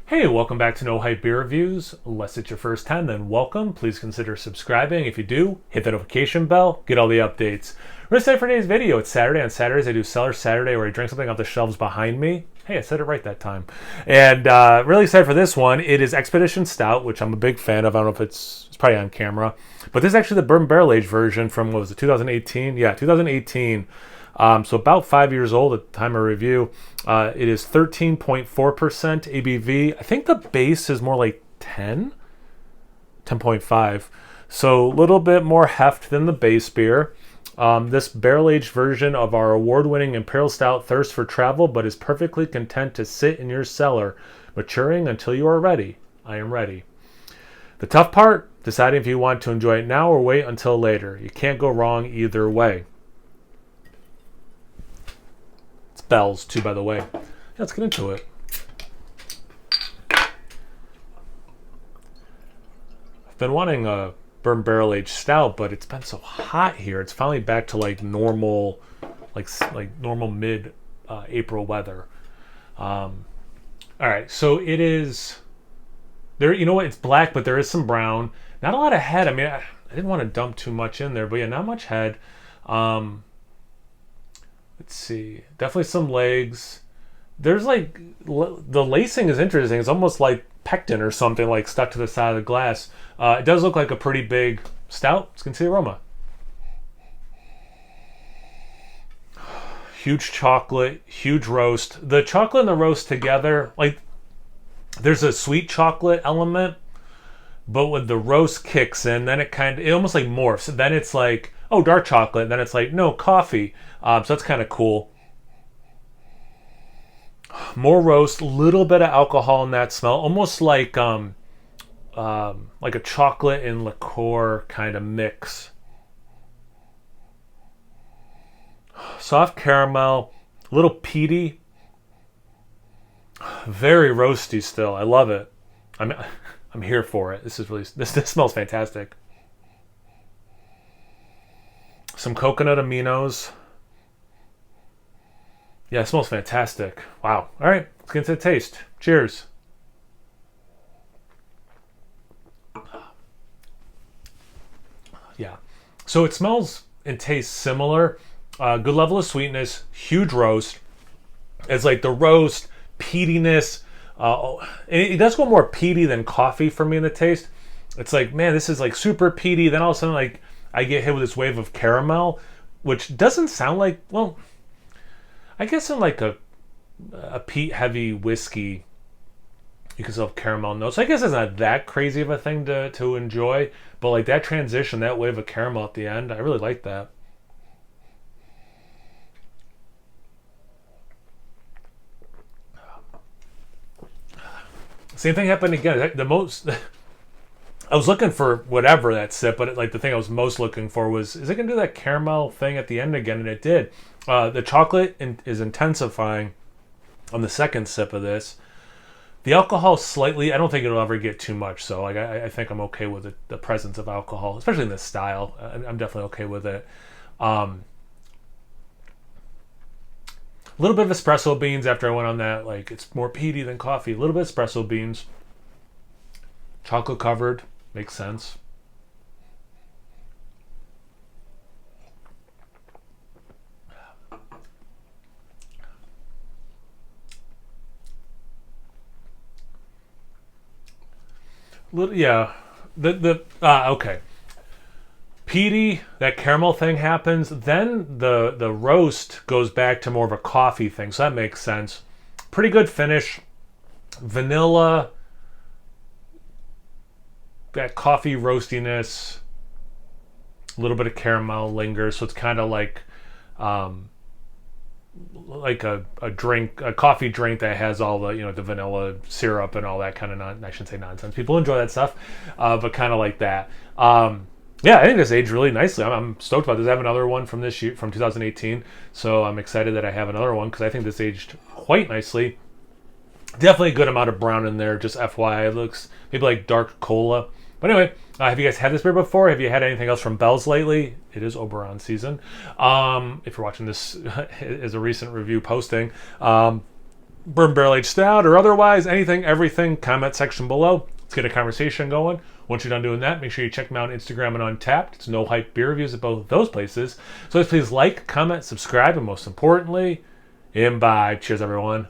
Hey, welcome back to No Hype Beer Reviews. Unless it's your first time, then welcome. Please consider subscribing. If you do, hit the notification bell, get all the updates. We're excited for today's video. It's Saturday. On Saturdays, I do Cellar Saturday where I drink something off the shelves behind me. Hey, I said it right that time. And really excited for this one. It is Expedition Stout, which I'm a big fan of. I don't know if it's probably on camera. But this is actually the Bourbon Barrel Aged version from, what was it, 2018? Yeah, 2018. So about 5 years old at the time of review. It is 13.4% ABV. I think the base is more like 10.5. So a little bit more heft than the base beer. This barrel-aged version of our award-winning Imperial Stout thirsts for travel, but is perfectly content to sit in your cellar, maturing until you are ready. I am ready. The tough part, deciding if you want to enjoy it now or wait until later. You can't go wrong either way. Bells too, by the way. Yeah, let's get into it. I've been wanting a Bourbon Barrel Aged Stout, but it's been so hot here. It's finally back to like normal, like normal mid April weather. All right, so it is there. You know what? It's black, but there is some brown. Not a lot of head. I mean, I didn't want to dump too much in there, but yeah, not much head. Let's see. Definitely some legs. There's like the lacing is interesting. It's almost like pectin or something, like stuck to the side of the glass. It does look like a pretty big stout. Let's get to the aroma. Huge chocolate, huge roast. The chocolate and the roast together, like there's a sweet chocolate element, but when the roast kicks in, then it almost like morphs. Then it's like, oh, dark chocolate. And then it's like, no, coffee. So that's kind of cool. More roast, a little bit of alcohol in that smell, almost like a chocolate and liqueur kind of mix. Soft caramel, a little peaty, very roasty still. I love it. I'm here for it. This smells fantastic. Some coconut aminos. Yeah, it smells fantastic. Wow. All right, let's get into the taste. Cheers. Yeah. So it smells and tastes similar. Good level of sweetness. Huge roast. It's like the roast, peatiness. It does go more peaty than coffee for me in the taste. It's like, man, this is like super peaty. Then all of a sudden, like, I get hit with this wave of caramel, which doesn't sound like, well, I guess in like a peat heavy whiskey, you can still have caramel notes. So I guess it's not that crazy of a thing to enjoy, but like that transition, that wave of caramel at the end, I really like that. Same thing happened again. I was looking for whatever that sip, but the thing I was most looking for was, is it going to do that caramel thing at the end again? And it did. The chocolate is intensifying on the second sip of this. The alcohol slightly, I don't think it'll ever get too much. So I think I'm okay with the presence of alcohol, especially in this style. I'm definitely okay with it. A little bit of espresso beans after I went on that. Like, it's more peaty than coffee. A little bit of espresso beans. Chocolate covered. Makes sense. Yeah. Okay. Peaty, that caramel thing happens. Then the roast goes back to more of a coffee thing. So that makes sense. Pretty good finish. Vanilla. That coffee roastiness, a little bit of caramel lingers, so it's kind of like a drink, a coffee drink that has all the the vanilla syrup and all that kind of I shouldn't say nonsense. People enjoy that stuff, but kind of like that. Yeah, I think this aged really nicely. I'm stoked about this. I have another one from this year, from 2018, so I'm excited that I have another one because I think this aged quite nicely. Definitely a good amount of brown in there. Just FYI, it looks maybe like dark cola. But anyway, have you guys had this beer before? Have you had anything else from Bell's lately? It is Oberon season. If you're watching this as a recent review posting. bourbon barrel aged stout or otherwise, anything, everything, comment section below. Let's get a conversation going. Once you're done doing that, make sure you check me out on Instagram and on Tapped. It's No Hype Beer Reviews at both of those places. So please like, comment, subscribe, and most importantly, imbibe. Cheers, everyone.